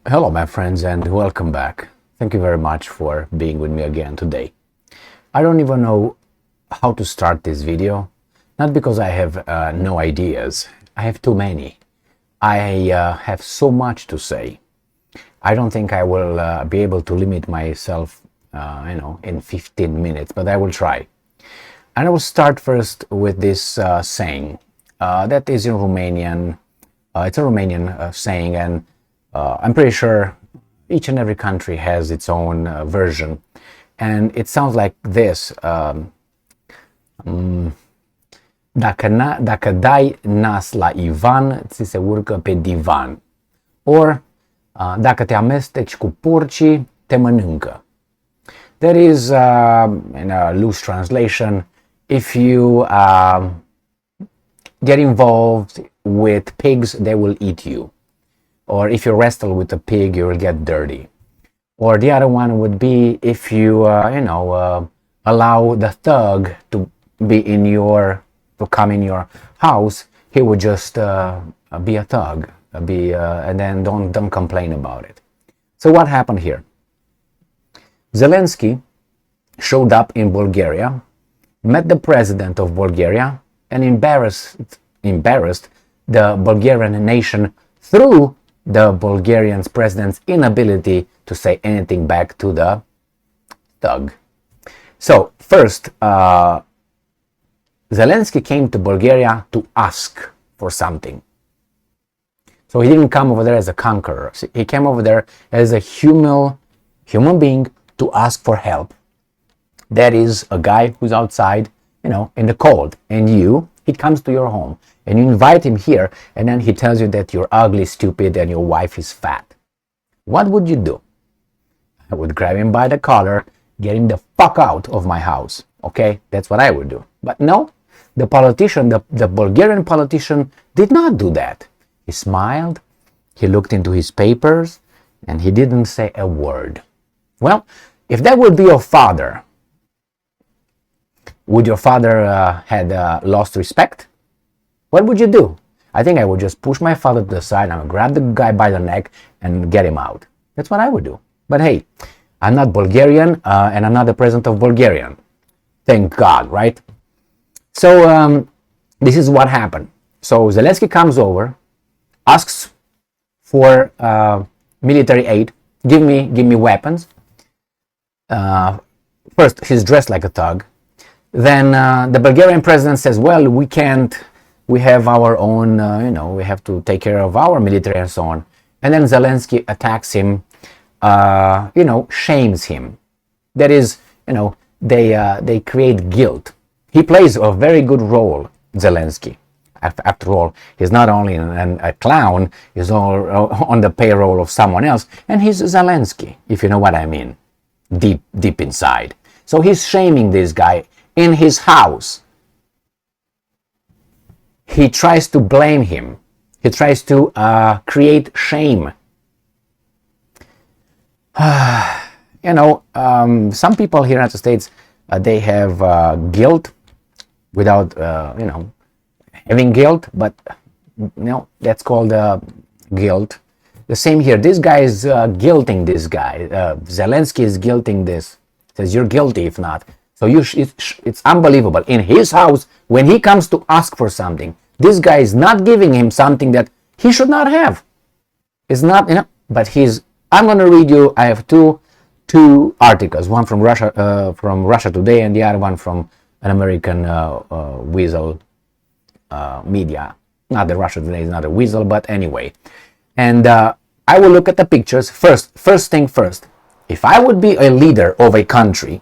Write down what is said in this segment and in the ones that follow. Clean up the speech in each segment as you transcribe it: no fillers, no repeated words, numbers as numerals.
Hello, my friends, and welcome back. Thank you very much for being with me again today. I don't even know how to start this video, not because I have no ideas. I have too many. I have so much to say. I don't think I will be able to limit myself, in 15 minutes, but I will try. And I will start first with this saying that is in Romanian. It's a Romanian saying, and I'm pretty sure each and every country has its own version, and it sounds like this: dacă dai nas la Ivan, ți se urcă pe divan. Or, dacă te amesteci cu porcii, te mănâncă. That is, in a loose translation, if you get involved with pigs, they will eat you. Or if you wrestle with a pig, you will get dirty. Or the other one would be if you, allow the thug to come in your house, he would just be a thug, and then don't complain about it. So what happened here? Zelensky showed up in Bulgaria, met the president of Bulgaria, and embarrassed the Bulgarian nation through the Bulgarian president's inability to say anything back to the thug. So first, Zelensky came to Bulgaria to ask for something. So he didn't come over there as a conqueror. He came over there as a human being to ask for help. That is a guy who's outside, in the cold, and he comes to your home, and you invite him here, and then he tells you that you're ugly, stupid, and your wife is fat. What would you do? I would grab him by the collar, get him the fuck out of my house. Okay, that's what I would do. But no, the politician, the Bulgarian politician, did not do that. He smiled, he looked into his papers, and he didn't say a word. Well, if that would be your father, would your father had lost respect? What would you do? I think I would just push my father to the side, I would grab the guy by the neck and get him out. That's what I would do. But hey, I'm not Bulgarian, and I'm not the president of Bulgaria. Thank God, right? So this is what happened. So Zelensky comes over, asks for military aid, give me weapons. First, he's dressed like a thug. Then the Bulgarian president says, well, we can't, we have our own, we have to take care of our military and so on. And then Zelensky attacks him, shames him. That is, they create guilt. He plays a very good role, Zelensky. After all, he's not only a clown, he's all on the payroll of someone else, and he's Zelensky, if you know what I mean, deep inside. So he's shaming this guy in his house. He tries to blame him. He tries to create shame. Some people here in the United States, they have guilt without, having guilt, but that's called guilt. The same here. This guy is guilting this guy. Zelensky is guilting this. Says you're guilty if not. So it's unbelievable. In his house, when he comes to ask for something, this guy is not giving him something that he should not have. It's not, but I'm going to read you, I have two articles, one from Russia Today, and the other one from an American weasel media. Not that Russia Today is not a weasel, but anyway. And I will look at the pictures. First thing first, if I would be a leader of a country,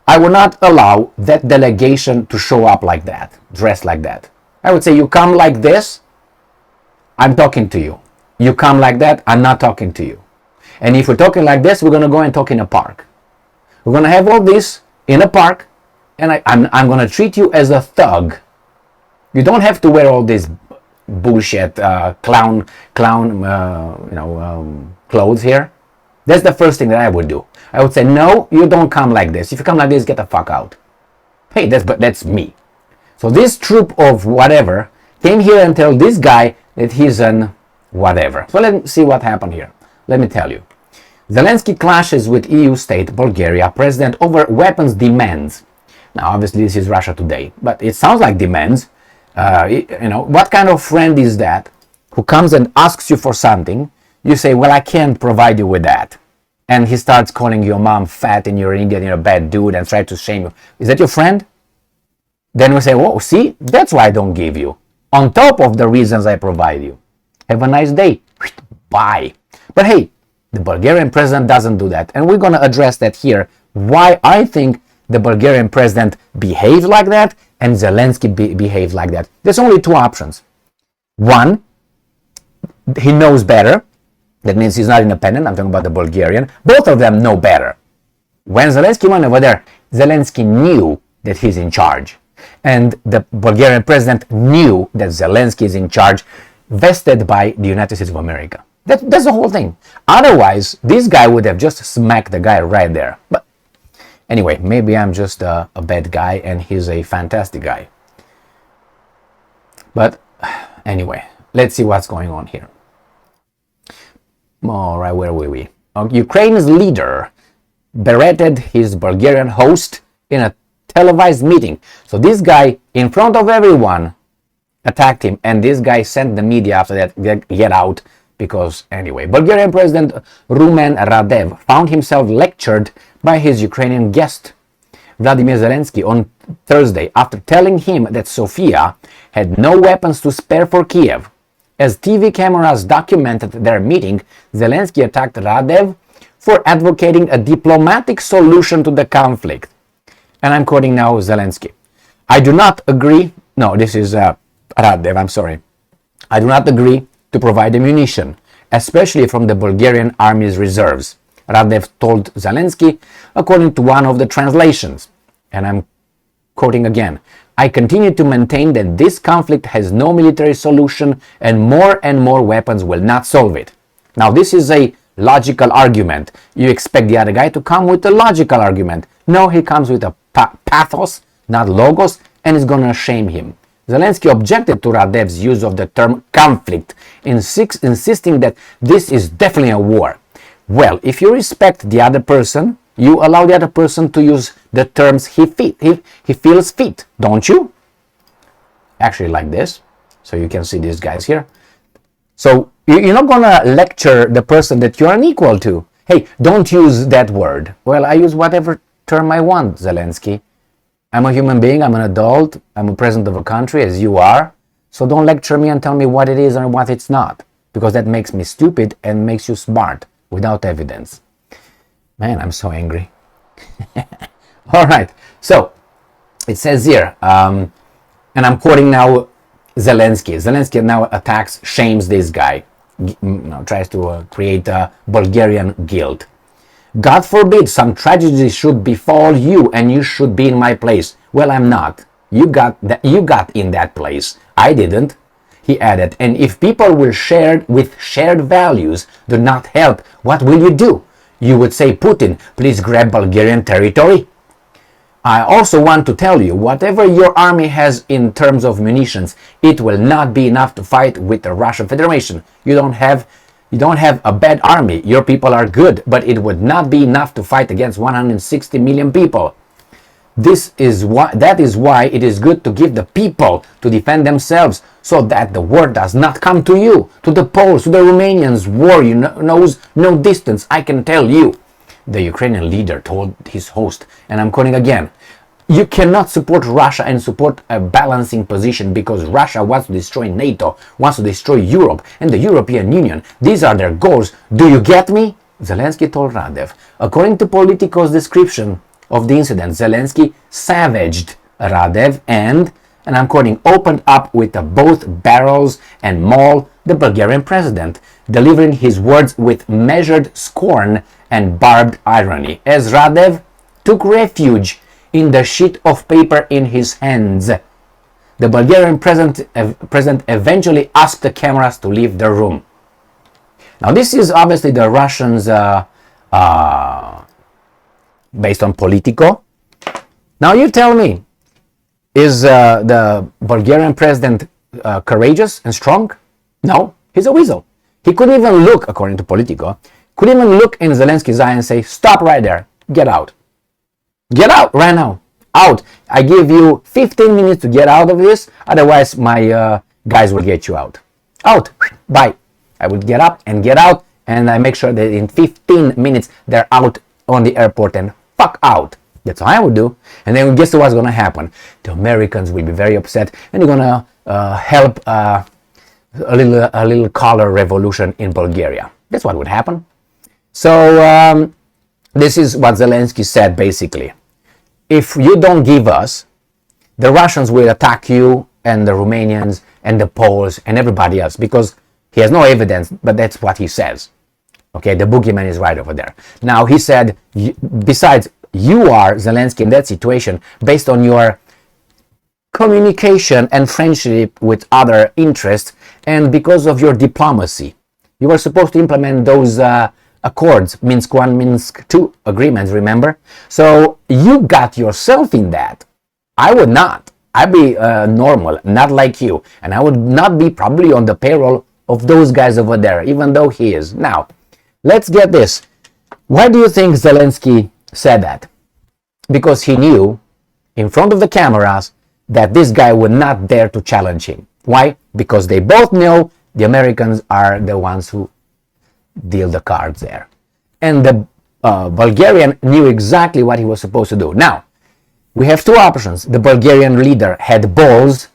I would not allow that delegation to show up like that, dressed like that. I would say, you come like this, I'm talking to you. You come like that, I'm not talking to you. And if we're talking like this, we're going to go and talk in a park. We're going to have all this in a park, and I'm going to treat you as a thug. You don't have to wear all this bullshit clown clothes here. That's the first thing that I would do. I would say, no, you don't come like this. If you come like this, get the fuck out. Hey, that's me. So this troop of whatever came here and tell this guy that he's an whatever. So let's see what happened here. Let me tell you. Zelensky clashes with EU state Bulgaria president over weapons demands. Now, obviously, this is Russia Today, but it sounds like demands. What kind of friend is that who comes and asks you for something? You say, well, I can't provide you with that. And he starts calling your mom fat and you're an Indian, you're a bad dude, and try to shame you. Is that your friend? Then we say, oh, see, that's why I don't give you. On top of the reasons I provide you. Have a nice day. Bye. But hey, the Bulgarian president doesn't do that. And we're going to address that here. Why I think the Bulgarian president behaves like that and Zelensky behaves like that. There's only two options. One, he knows better. That means he's not independent. I'm talking about the Bulgarian. Both of them know better. When Zelensky went over there, Zelensky knew that he's in charge. And the Bulgarian president knew that Zelensky is in charge, vested by the United States of America. That's the whole thing. Otherwise, this guy would have just smacked the guy right there. But anyway, maybe I'm just a bad guy and he's a fantastic guy. But anyway, let's see what's going on here. All right, where were we? Ukraine's leader berated his Bulgarian host in a televised meeting. So this guy, in front of everyone, attacked him, and this guy sent the media after that, get out, because anyway. Bulgarian President Rumen Radev found himself lectured by his Ukrainian guest, Vladimir Zelensky, on Thursday after telling him that Sofia had no weapons to spare for Kiev. As TV cameras documented their meeting, Zelensky attacked Radev for advocating a diplomatic solution to the conflict. And I'm quoting now Zelensky. I do not agree. No, this is Radev, I'm sorry. I do not agree to provide ammunition, especially from the Bulgarian army's reserves, Radev told Zelensky, according to one of the translations. And I'm quoting again. I continue to maintain that this conflict has no military solution and more weapons will not solve it. Now, this is a logical argument. You expect the other guy to come with a logical argument. No, he comes with a pathos, not logos, and is going to shame him. Zelensky objected to Radev's use of the term conflict, insisting that this is definitely a war. Well, if you respect the other person, you allow the other person to use the terms he feels fit, don't you? Actually, like this. So you can see these guys here. So you're not going to lecture the person that you're unequal to. Hey, don't use that word. Well, I use whatever term I want, Zelensky. I'm a human being, I'm an adult, I'm a president of a country, as you are. So don't lecture me and tell me what it is and what it's not. Because that makes me stupid and makes you smart, without evidence. Man, I'm so angry. All right, so it says here, and I'm quoting now Zelensky. Zelensky now attacks, shames this guy, tries to create a Bulgarian guilt. God forbid some tragedy should befall you and you should be in my place. Well, I'm not. You got in that place. I didn't. He added, and if people with shared values do not help, what will you do? You would say, Putin, please grab Bulgarian territory? I also want to tell you, whatever your army has in terms of munitions, it will not be enough to fight with the Russian Federation. You don't have a bad army. Your people are good, but it would not be enough to fight against 160 million people. That is why it is good to give the people to defend themselves, so that the war does not come to you, to the Poles, to the Romanians. War knows no distance, I can tell you. The Ukrainian leader told his host, and I'm quoting again, you cannot support Russia and support a balancing position because Russia wants to destroy NATO, wants to destroy Europe and the European Union. These are their goals. Do you get me? Zelensky told Radev. According to Politico's description of the incident, Zelensky savaged Radev and I'm quoting, opened up with both barrels and mauled the Bulgarian president, delivering his words with measured scorn and barbed irony, as Radev took refuge in the sheet of paper in his hands. The Bulgarian president eventually asked the cameras to leave the room. Now, this is obviously the Russians, based on Politico. Now, you tell me, is the Bulgarian president courageous and strong? No, he's a weasel. He couldn't even look, according to Politico, couldn't even look in Zelensky's eye and say, stop right there, get out. Get out right now. Out. I give you 15 minutes to get out of this, otherwise my guys will get you out. Out. Bye. I would get up and get out, and I make sure that in 15 minutes they're out on the airport and fuck out. That's what I would do. And then guess what's going to happen? The Americans will be very upset, and they're going to help a little color revolution in Bulgaria. That's what would happen. So this is what Zelensky said basically. If you don't give us, the Russians will attack you and the Romanians and the Poles and everybody else, because he has no evidence, but that's what he says. Okay, the boogeyman is right over there. Now he said, besides, you are, Zelensky, in that situation, based on your communication and friendship with other interests, and because of your diplomacy. You were supposed to implement those accords, Minsk 1, Minsk 2 agreements, remember? So you got yourself in that. I would not. I'd be normal, not like you. And I would not be probably on the payroll of those guys over there, even though he is. Now, let's get this. Why do you think Zelensky said that? Because he knew, in front of the cameras, that this guy would not dare to challenge him. Why? Because they both know the Americans are the ones who deal the cards there. And the Bulgarian knew exactly what he was supposed to do. Now, we have two options. The Bulgarian leader had balls,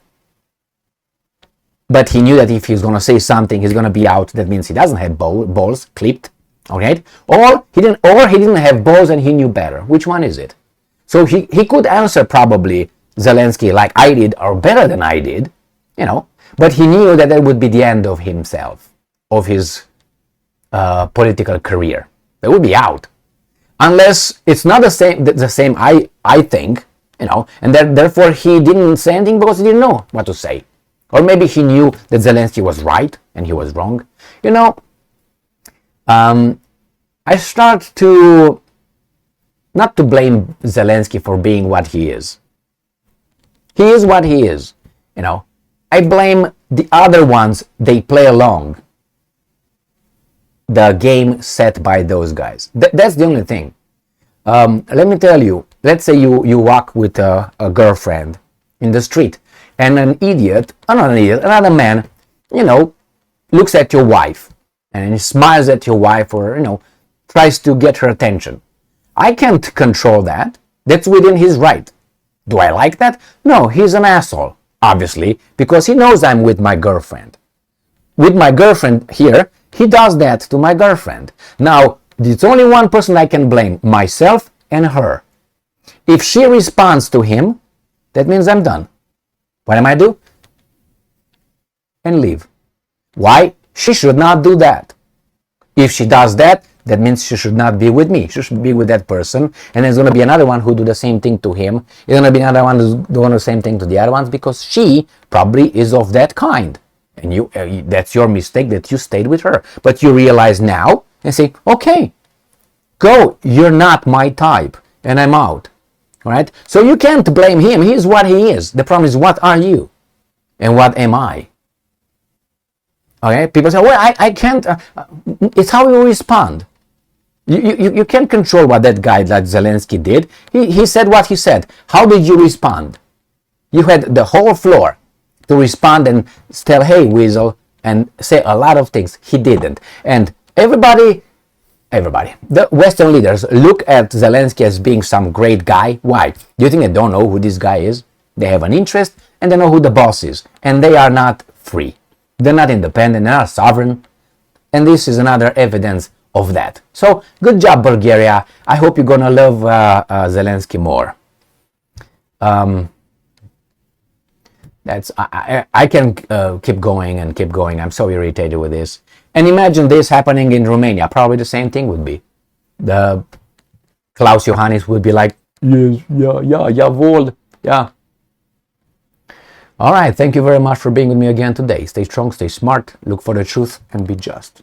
but he knew that if he's going to say something, he's going to be out. That means he doesn't have balls clipped, okay? Or he didn't have balls and he knew better. Which one is it? So he could answer probably Zelensky like I did, or better than I did, you know, but he knew that that would be the end of himself, of his political career. They would be out. Unless it's not the same I think, you know, and therefore he didn't say anything because he didn't know what to say. Or maybe he knew that Zelensky was right and he was wrong. You know, I start to not to blame Zelensky for being what he is. He is what he is, you know. I blame the other ones, they play along the game set by those guys. That's the only thing. Let me tell you, let's say you walk with a girlfriend in the street, and another man, you know, looks at your wife and he smiles at your wife, or, you know, tries to get her attention. I can't control that. That's within his right. Do I like that? No, he's an asshole, obviously, because he knows I'm with my girlfriend. With my girlfriend here, he does that to my girlfriend. Now, it's only one person I can blame, myself and her. If she responds to him, that means I'm done. What am I do? And leave. Why? She should not do that. If she does that, that means she should not be with me. She should be with that person. And there's going to be another one who do the same thing to him. There's going to be another one who's doing the same thing to the other ones, because she probably is of that kind. And you that's your mistake that you stayed with her. But you realize now and say, okay, go. You're not my type. And I'm out. All right? So you can't blame him. He is what he is. The problem is, what are you? And what am I? Okay? People say, well, I can't. It's how you respond. You can't control what that guy like Zelensky did. He said what he said. How did you respond? You had the whole floor to respond and tell, hey, Weasel, and say a lot of things. He didn't. And everybody, the Western leaders look at Zelensky as being some great guy. Why? Do you think they don't know who this guy is? They have an interest and they know who the boss is. And they are not free. They're not independent. They're not sovereign. And this is another evidence of that. So, good job, Bulgaria. I hope you're gonna love Zelensky more. I can keep going and keep going. I'm so irritated with this. And imagine this happening in Romania. Probably the same thing would be. The Klaus Iohannis would be like, yes, jawohl, yeah. All right, thank you very much for being with me again today. Stay strong, stay smart, look for the truth, and be just.